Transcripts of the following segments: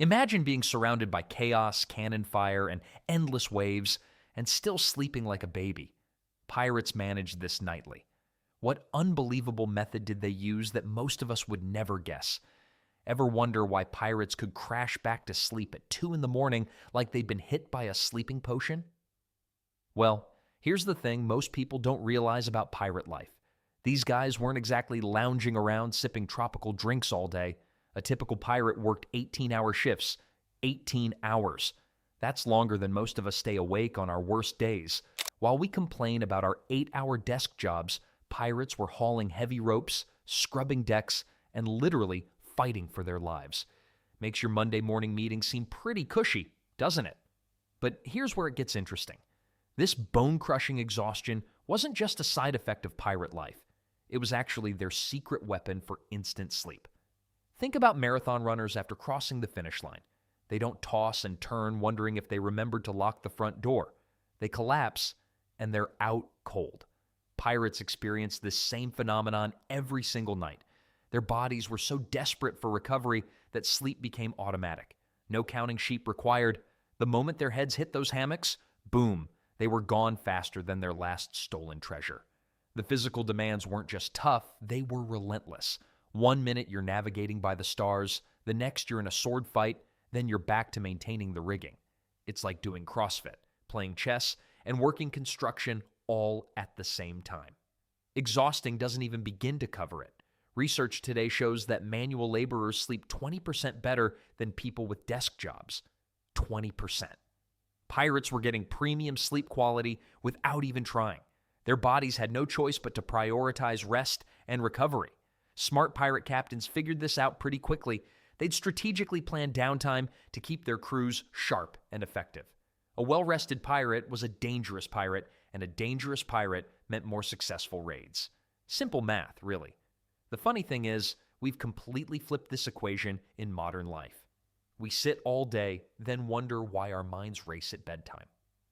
Imagine being surrounded by chaos, cannon fire, and endless waves, and still sleeping like a baby. Pirates managed this nightly. What unbelievable method did they use that most of us would never guess? Ever wonder why pirates could crash back to sleep at 2 in the morning like they'd been hit by a sleeping potion? Well, here's the thing most people don't realize about pirate life. These guys weren't exactly lounging around sipping tropical drinks all day. A typical pirate worked 18-hour shifts. 18 hours. That's longer than most of us stay awake on our worst days. While we complain about our 8-hour desk jobs, pirates were hauling heavy ropes, scrubbing decks, and literally fighting for their lives. Makes your Monday morning meeting seem pretty cushy, doesn't it? But here's where it gets interesting. This bone-crushing exhaustion wasn't just a side effect of pirate life. It was actually their secret weapon for instant sleep. Think about marathon runners after crossing the finish line. They don't toss and turn wondering if they remembered to lock the front door. They collapse, and they're out cold. Pirates experienced this same phenomenon every single night. Their bodies were so desperate for recovery that sleep became automatic. No counting sheep required. The moment their heads hit those hammocks, boom, they were gone faster than their last stolen treasure. The physical demands weren't just tough, they were relentless. 1 minute you're navigating by the stars, the next you're in a sword fight, then you're back to maintaining the rigging. It's like doing CrossFit, playing chess, and working construction all at the same time. Exhausting doesn't even begin to cover it. Research today shows that manual laborers sleep 20% better than people with desk jobs. 20%. Pirates were getting premium sleep quality without even trying. Their bodies had no choice but to prioritize rest and recovery. Smart pirate captains figured this out pretty quickly. They'd strategically plan downtime to keep their crews sharp and effective. A well-rested pirate was a dangerous pirate, and a dangerous pirate meant more successful raids. Simple math, really. The funny thing is, we've completely flipped this equation in modern life. We sit all day, then wonder why our minds race at bedtime.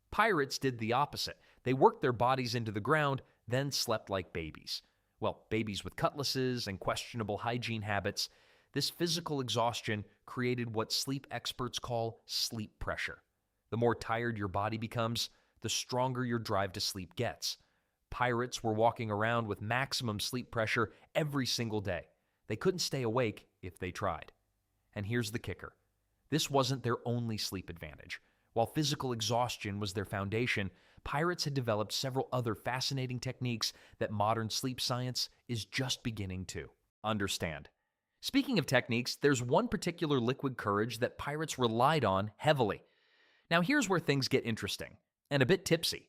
Pirates did the opposite. They worked their bodies into the ground, then slept like babies. Well, babies with cutlasses and questionable hygiene habits. This physical exhaustion created what sleep experts call sleep pressure. The more tired your body becomes, the stronger your drive to sleep gets. Pirates were walking around with maximum sleep pressure every single day. They couldn't stay awake if they tried. And here's the kicker. This wasn't their only sleep advantage. While physical exhaustion was their foundation, pirates had developed several other fascinating techniques that modern sleep science is just beginning to understand. Speaking of techniques, there's one particular liquid courage that pirates relied on heavily. Now here's where things get interesting, and a bit tipsy.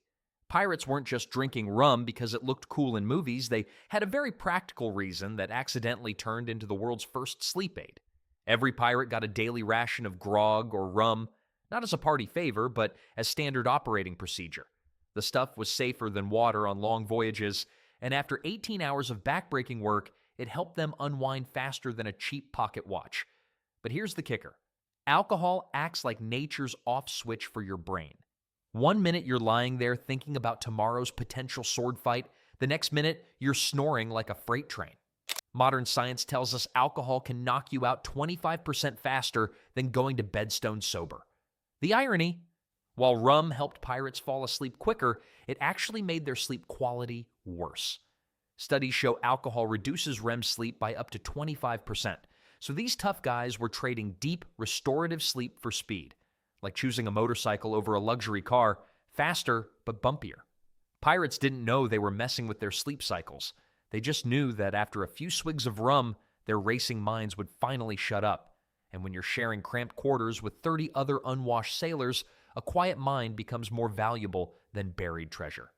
Pirates weren't just drinking rum because it looked cool in movies. They had a very practical reason that accidentally turned into the world's first sleep aid. Every pirate got a daily ration of grog or rum, not as a party favor, but as standard operating procedure. The stuff was safer than water on long voyages, and after 18 hours of backbreaking work, it helped them unwind faster than a cheap pocket watch. But here's the kicker. Alcohol acts like nature's off switch for your brain. 1 minute you're lying there thinking about tomorrow's potential sword fight, the next minute you're snoring like a freight train. Modern science tells us alcohol can knock you out 25% faster than going to bed stone sober. The irony, while rum helped pirates fall asleep quicker, it actually made their sleep quality worse. Studies show alcohol reduces REM sleep by up to 25%. So these tough guys were trading deep, restorative sleep for speed, like choosing a motorcycle over a luxury car, faster but bumpier. Pirates didn't know they were messing with their sleep cycles. They just knew that after a few swigs of rum, their racing minds would finally shut up. And when you're sharing cramped quarters with 30 other unwashed sailors, a quiet mind becomes more valuable than buried treasure.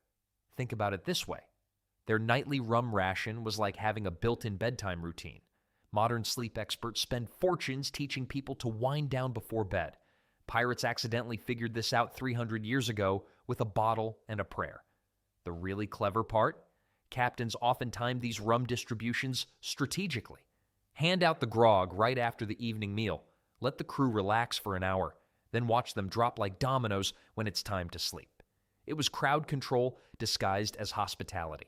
Think about it this way. Their nightly rum ration was like having a built-in bedtime routine. Modern sleep experts spend fortunes teaching people to wind down before bed. Pirates accidentally figured this out 300 years ago with a bottle and a prayer. The really clever part? Captains often timed these rum distributions strategically. Hand out the grog right after the evening meal. Let the crew relax for an hour, then watch them drop like dominoes when it's time to sleep. It was crowd control disguised as hospitality.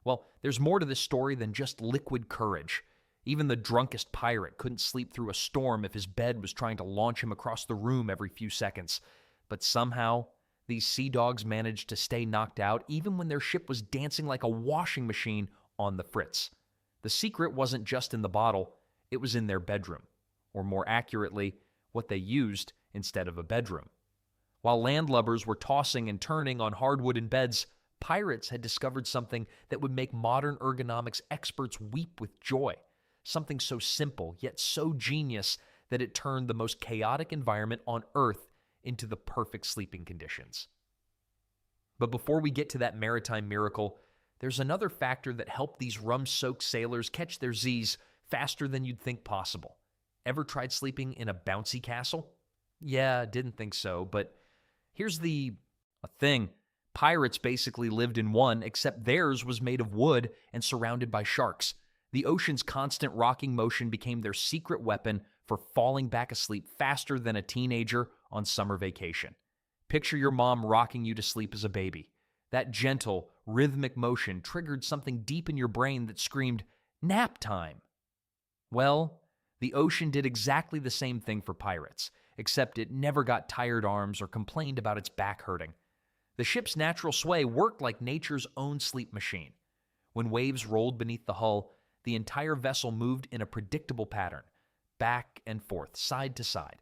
Well, there's more to this story than just liquid courage. Even the drunkest pirate couldn't sleep through a storm if his bed was trying to launch him across the room every few seconds. But somehow, these sea dogs managed to stay knocked out even when their ship was dancing like a washing machine on the fritz. The secret wasn't just in the bottle, it was in their bedroom. Or more accurately, what they used instead of a bedroom. While landlubbers were tossing and turning on hardwooden beds, pirates had discovered something that would make modern ergonomics experts weep with joy. Something so simple, yet so genius, that it turned the most chaotic environment on Earth into the perfect sleeping conditions. But before we get to that maritime miracle, there's another factor that helped these rum-soaked sailors catch their Z's faster than you'd think possible. Ever tried sleeping in a bouncy castle? Yeah, didn't think so, but here's the thing. Pirates basically lived in one, except theirs was made of wood and surrounded by sharks. The ocean's constant rocking motion became their secret weapon for falling back asleep faster than a teenager on summer vacation. Picture your mom rocking you to sleep as a baby. That gentle, rhythmic motion triggered something deep in your brain that screamed, "Nap time!" Well, the ocean did exactly the same thing for pirates, except it never got tired arms or complained about its back hurting. The ship's natural sway worked like nature's own sleep machine. When waves rolled beneath the hull, the entire vessel moved in a predictable pattern, back and forth, side to side.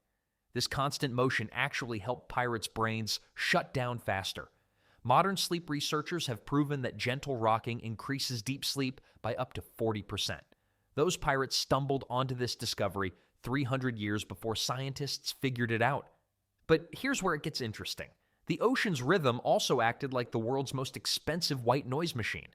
This constant motion actually helped pirates' brains shut down faster. Modern sleep researchers have proven that gentle rocking increases deep sleep by up to 40%. Those pirates stumbled onto this discovery 300 years before scientists figured it out. But here's where it gets interesting. The ocean's rhythm also acted like the world's most expensive white noise machine,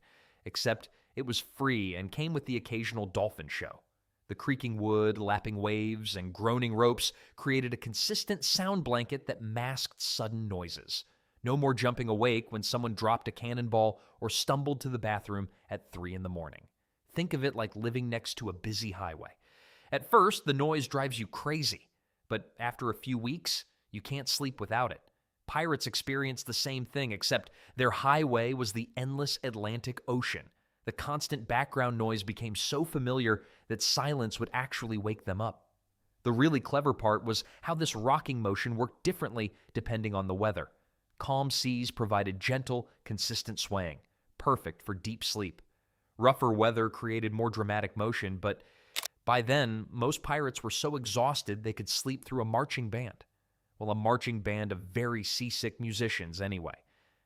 except it was free and came with the occasional dolphin show. The creaking wood, lapping waves, and groaning ropes created a consistent sound blanket that masked sudden noises. No more jumping awake when someone dropped a cannonball or stumbled to the bathroom at 3 in the morning. Think of it like living next to a busy highway. At first, the noise drives you crazy, but after a few weeks, you can't sleep without it. Pirates experienced the same thing, except their highway was the endless Atlantic Ocean. The constant background noise became so familiar that silence would actually wake them up. The really clever part was how this rocking motion worked differently depending on the weather. Calm seas provided gentle, consistent swaying, perfect for deep sleep. Rougher weather created more dramatic motion, but by then, most pirates were so exhausted they could sleep through a marching band. Well, a marching band of very seasick musicians anyway.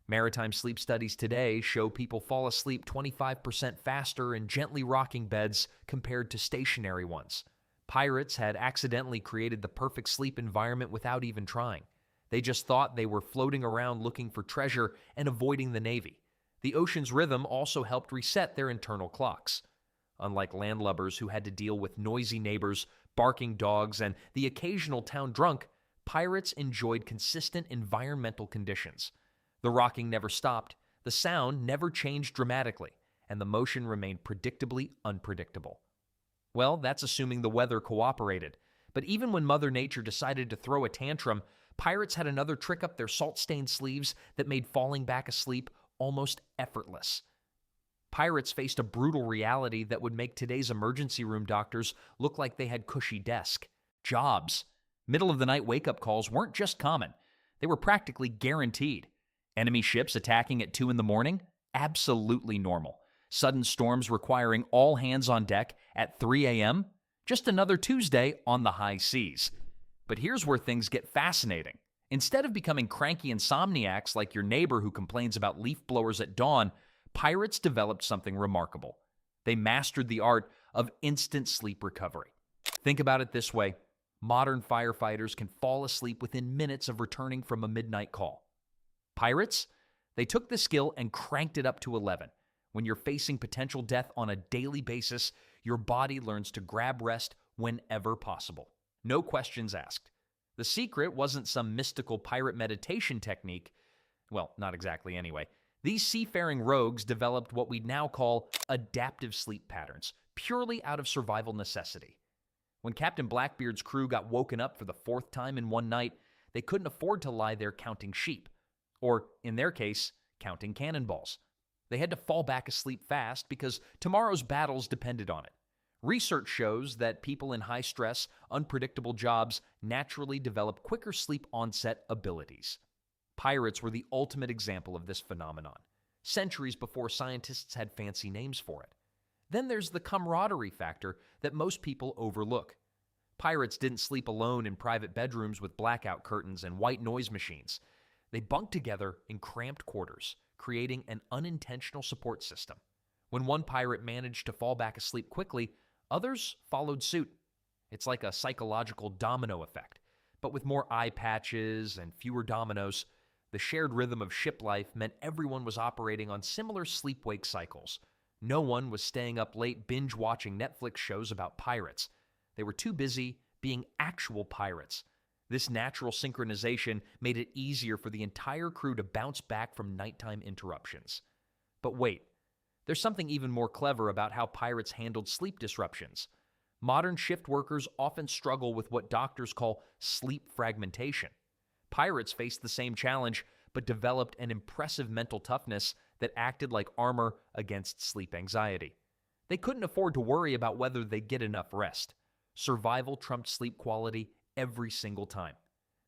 Maritime sleep studies today show people fall asleep 25% faster in gently rocking beds compared to stationary ones. Pirates had accidentally created the perfect sleep environment without even trying. They just thought they were floating around looking for treasure and avoiding the Navy. The ocean's rhythm also helped reset their internal clocks. Unlike landlubbers who had to deal with noisy neighbors, barking dogs, and the occasional town drunk, pirates enjoyed consistent environmental conditions. The rocking never stopped, the sound never changed dramatically, and the motion remained predictably unpredictable. Well, that's assuming the weather cooperated. But even when Mother Nature decided to throw a tantrum, pirates had another trick up their salt-stained sleeves that made falling back asleep almost effortless. Pirates faced a brutal reality that would make today's emergency room doctors look like they had cushy desks. Jobs. Middle-of-the-night wake-up calls weren't just common. They were practically guaranteed. Enemy ships attacking at 2 in the morning? Absolutely normal. Sudden storms requiring all hands on deck at 3 a.m.? Just another Tuesday on the high seas. But here's where things get fascinating. Instead of becoming cranky insomniacs like your neighbor who complains about leaf blowers at dawn, pirates developed something remarkable. They mastered the art of instant sleep recovery. Think about it this way. Modern firefighters can fall asleep within minutes of returning from a midnight call. Pirates? They took the skill and cranked it up to 11. When you're facing potential death on a daily basis, your body learns to grab rest whenever possible. No questions asked. The secret wasn't some mystical pirate meditation technique. Well, not exactly anyway. These seafaring rogues developed what we now call adaptive sleep patterns, purely out of survival necessity. When Captain Blackbeard's crew got woken up for the 4th time in one night, they couldn't afford to lie there counting sheep. Or, in their case, counting cannonballs. They had to fall back asleep fast because tomorrow's battles depended on it. Research shows that people in high-stress, unpredictable jobs naturally develop quicker sleep onset abilities. Pirates were the ultimate example of this phenomenon, centuries before scientists had fancy names for it. Then there's the camaraderie factor that most people overlook. Pirates didn't sleep alone in private bedrooms with blackout curtains and white noise machines. They bunked together in cramped quarters, creating an unintentional support system. When one pirate managed to fall back asleep quickly, others followed suit. It's like a psychological domino effect, but with more eye patches and fewer dominoes. The shared rhythm of ship life meant everyone was operating on similar sleep-wake cycles. No one was staying up late binge-watching Netflix shows about pirates. They were too busy being actual pirates. This natural synchronization made it easier for the entire crew to bounce back from nighttime interruptions. But wait, there's something even more clever about how pirates handled sleep disruptions. Modern shift workers often struggle with what doctors call sleep fragmentation. Pirates faced the same challenge, but developed an impressive mental toughness that acted like armor against sleep anxiety. They couldn't afford to worry about whether they'd get enough rest. Survival trumped sleep quality every single time.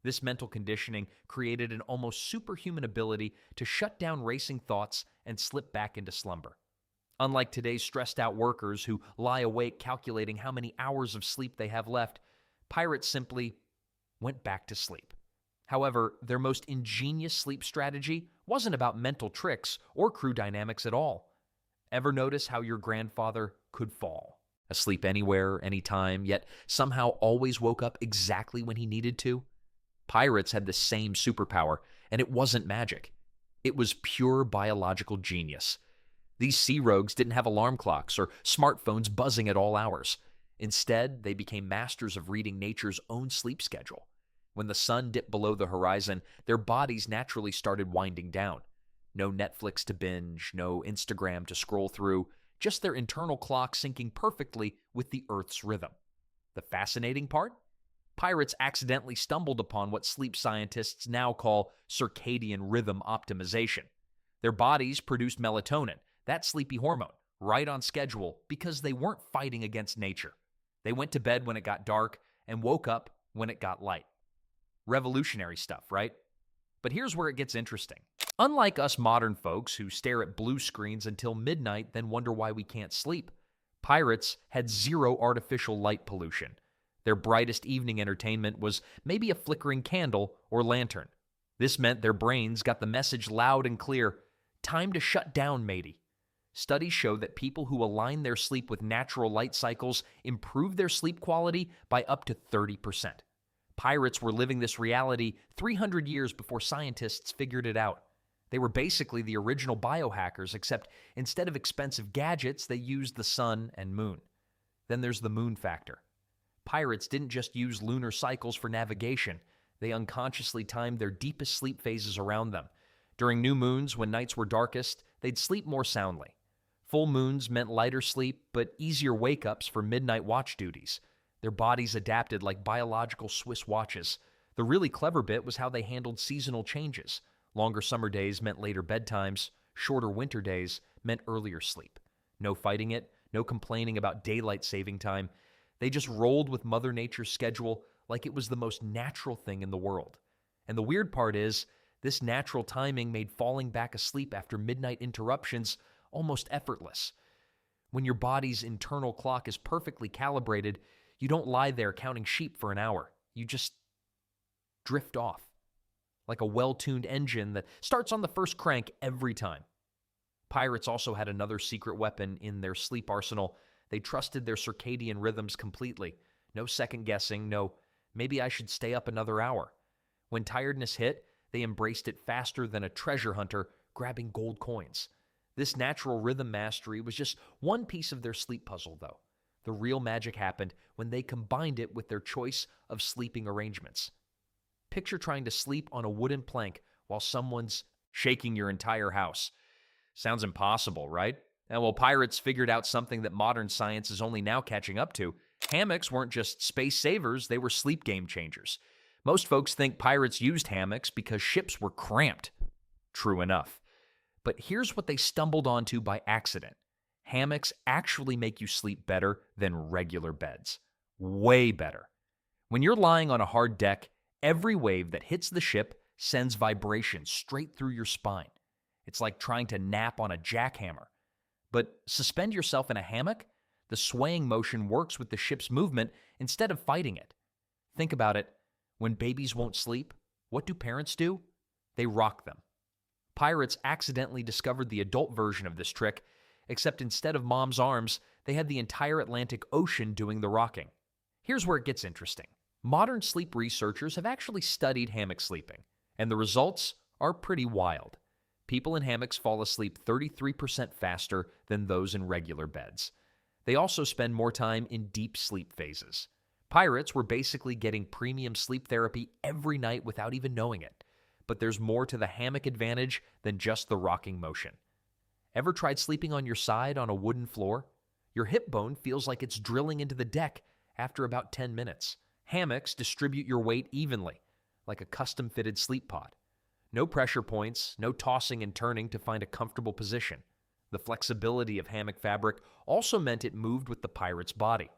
This mental conditioning created an almost superhuman ability to shut down racing thoughts and slip back into slumber. Unlike today's stressed-out workers who lie awake calculating how many hours of sleep they have left, pirates simply went back to sleep. However, their most ingenious sleep strategy wasn't about mental tricks or crew dynamics at all. Ever notice how your grandfather could fall? Asleep anywhere, anytime, yet somehow always woke up exactly when he needed to? Pirates had the same superpower, and it wasn't magic. It was pure biological genius. These sea rogues didn't have alarm clocks or smartphones buzzing at all hours. Instead, they became masters of reading nature's own sleep schedule. When the sun dipped below the horizon, their bodies naturally started winding down. No Netflix to binge, no Instagram to scroll through, just their internal clock syncing perfectly with the Earth's rhythm. The fascinating part? Pirates accidentally stumbled upon what sleep scientists now call circadian rhythm optimization. Their bodies produced melatonin, that sleepy hormone, right on schedule because they weren't fighting against nature. They went to bed when it got dark and woke up when it got light. Revolutionary stuff, right? But here's where it gets interesting. Unlike us modern folks who stare at blue screens until midnight then wonder why we can't sleep, pirates had zero artificial light pollution. Their brightest evening entertainment was maybe a flickering candle or lantern. This meant their brains got the message loud and clear: time to shut down, matey. Studies show that people who align their sleep with natural light cycles improve their sleep quality by up to 30%. Pirates were living this reality 300 years before scientists figured it out. They were basically the original biohackers, except instead of expensive gadgets, they used the sun and moon. Then there's the moon factor. Pirates didn't just use lunar cycles for navigation. They unconsciously timed their deepest sleep phases around them. During new moons, when nights were darkest, they'd sleep more soundly. Full moons meant lighter sleep, but easier wake-ups for midnight watch duties. Their bodies adapted like biological Swiss watches. The really clever bit was how they handled seasonal changes. Longer summer days meant later bedtimes. Shorter winter days meant earlier sleep. No fighting it, no complaining about daylight saving time. They just rolled with Mother Nature's schedule like it was the most natural thing in the world. And the weird part is, this natural timing made falling back asleep after midnight interruptions almost effortless. When your body's internal clock is perfectly calibrated, you don't lie there counting sheep for an hour. You just drift off, like a well-tuned engine that starts on the first crank every time. Pirates also had another secret weapon in their sleep arsenal. They trusted their circadian rhythms completely. No second guessing, no, maybe I should stay up another hour. When tiredness hit, they embraced it faster than a treasure hunter grabbing gold coins. This natural rhythm mastery was just one piece of their sleep puzzle, though. The real magic happened when they combined it with their choice of sleeping arrangements. Picture trying to sleep on a wooden plank while someone's shaking your entire house. Sounds impossible, right? And well, pirates figured out something that modern science is only now catching up to. Hammocks weren't just space savers, they were sleep game changers. Most folks think pirates used hammocks because ships were cramped. True enough. But here's what they stumbled onto by accident. Hammocks actually make you sleep better than regular beds. Way better. When you're lying on a hard deck, every wave that hits the ship sends vibrations straight through your spine. It's like trying to nap on a jackhammer. But suspend yourself in a hammock, the swaying motion works with the ship's movement instead of fighting it. Think about it. When babies won't sleep, what do parents do? They rock them. Pirates accidentally discovered the adult version of this trick, except instead of mom's arms, they had the entire Atlantic Ocean doing the rocking. Here's where it gets interesting. Modern sleep researchers have actually studied hammock sleeping, and the results are pretty wild. People in hammocks fall asleep 33% faster than those in regular beds. They also spend more time in deep sleep phases. Pirates were basically getting premium sleep therapy every night without even knowing it. But there's more to the hammock advantage than just the rocking motion. Ever tried sleeping on your side on a wooden floor? Your hip bone feels like it's drilling into the deck after about 10 minutes. Hammocks distribute your weight evenly, like a custom-fitted sleep pod. No pressure points, no tossing and turning to find a comfortable position. The flexibility of hammock fabric also meant it moved with the pirate's body.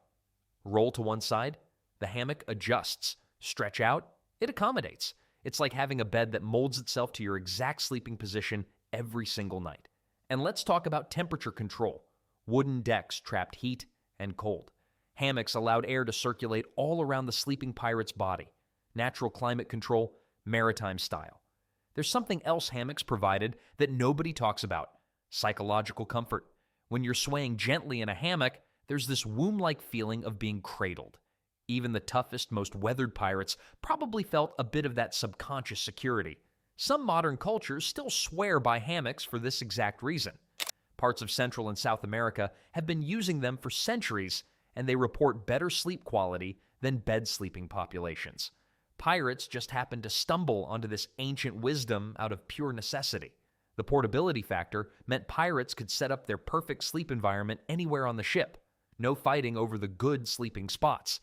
Roll to one side, the hammock adjusts. Stretch out, it accommodates. It's like having a bed that molds itself to your exact sleeping position every single night. And let's talk about temperature control. Wooden decks trapped heat and cold. Hammocks allowed air to circulate all around the sleeping pirate's body. Natural climate control, maritime style. There's something else hammocks provided that nobody talks about: psychological comfort. When you're swaying gently in a hammock, there's this womb-like feeling of being cradled. Even the toughest, most weathered pirates probably felt a bit of that subconscious security. Some modern cultures still swear by hammocks for this exact reason. Parts of Central and South America have been using them for centuries, and they report better sleep quality than bed-sleeping populations. Pirates just happened to stumble onto this ancient wisdom out of pure necessity. The portability factor meant pirates could set up their perfect sleep environment anywhere on the ship. No fighting over the good sleeping spots.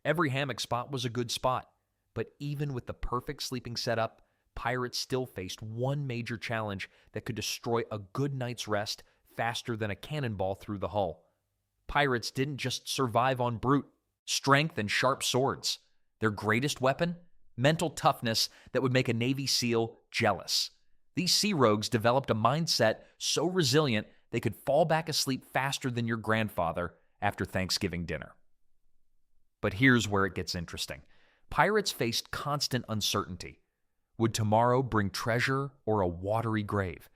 Every hammock spot was a good spot. But even with the perfect sleeping setup, pirates still faced one major challenge that could destroy a good night's rest faster than a cannonball through the hull. Pirates didn't just survive on brute strength and sharp swords. Their greatest weapon? Mental toughness that would make a Navy SEAL jealous. These sea rogues developed a mindset so resilient they could fall back asleep faster than your grandfather after Thanksgiving dinner. But here's where it gets interesting. Pirates faced constant uncertainty. Would tomorrow bring treasure or a watery grave?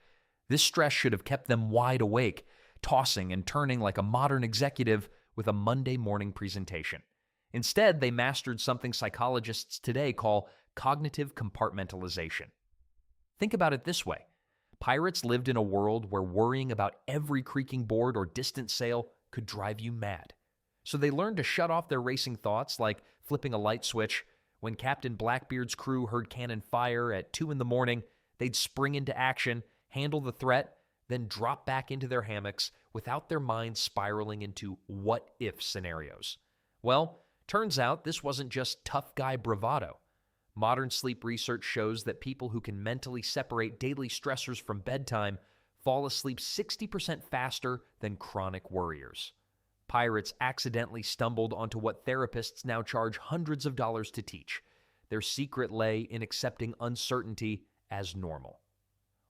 This stress should have kept them wide awake, tossing and turning like a modern executive with a Monday morning presentation. Instead, they mastered something psychologists today call cognitive compartmentalization. Think about it this way. Pirates lived in a world where worrying about every creaking board or distant sail could drive you mad. So they learned to shut off their racing thoughts, like flipping a light switch. When Captain Blackbeard's crew heard cannon fire at 2 a.m, they'd spring into action, handle the threat, then drop back into their hammocks without their minds spiraling into what-if scenarios. Well, turns out this wasn't just tough guy bravado. Modern sleep research shows that people who can mentally separate daily stressors from bedtime fall asleep 60% faster than chronic worriers. Pirates accidentally stumbled onto what therapists now charge hundreds of dollars to teach. Their secret lay in accepting uncertainty as normal.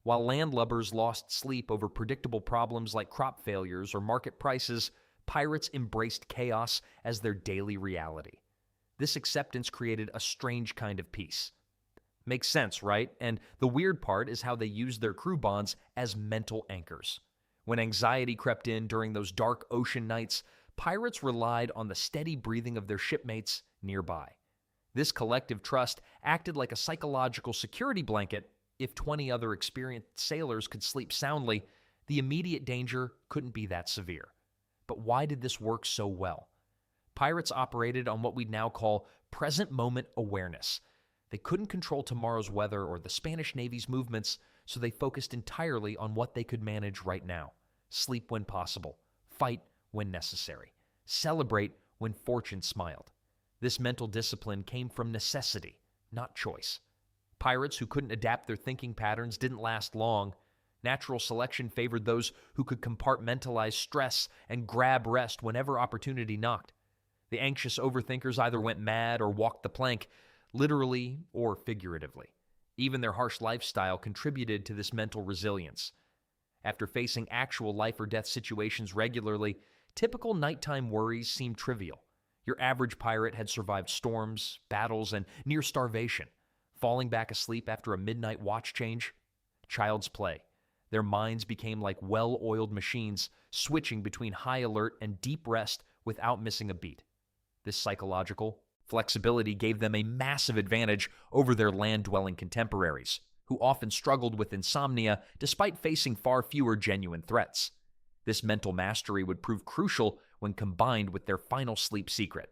While landlubbers lost sleep over predictable problems like crop failures or market prices, pirates embraced chaos as their daily reality. This acceptance created a strange kind of peace. Makes sense, right? And the weird part is how they used their crew bonds as mental anchors. When anxiety crept in during those dark ocean nights, pirates relied on the steady breathing of their shipmates nearby. This collective trust acted like a psychological security blanket. If 20 other experienced sailors could sleep soundly, the immediate danger couldn't be that severe. But why did this work so well? Pirates operated on what we now call present moment awareness. They couldn't control tomorrow's weather or the Spanish Navy's movements, so they focused entirely on what they could manage right now. Sleep when possible, fight when necessary, celebrate when fortune smiled. This mental discipline came from necessity, not choice. Pirates who couldn't adapt their thinking patterns didn't last long. Natural selection favored those who could compartmentalize stress and grab rest whenever opportunity knocked. The anxious overthinkers either went mad or walked the plank, literally or figuratively. Even their harsh lifestyle contributed to this mental resilience. After facing actual life or death situations regularly, typical nighttime worries seemed trivial. Your average pirate had survived storms, battles, and near starvation. Falling back asleep after a midnight watch change? Child's play. Their minds became like well-oiled machines, switching between high alert and deep rest without missing a beat. This psychological flexibility gave them a massive advantage over their land-dwelling contemporaries, who often struggled with insomnia despite facing far fewer genuine threats. This mental mastery would prove crucial when combined with their final sleep secret: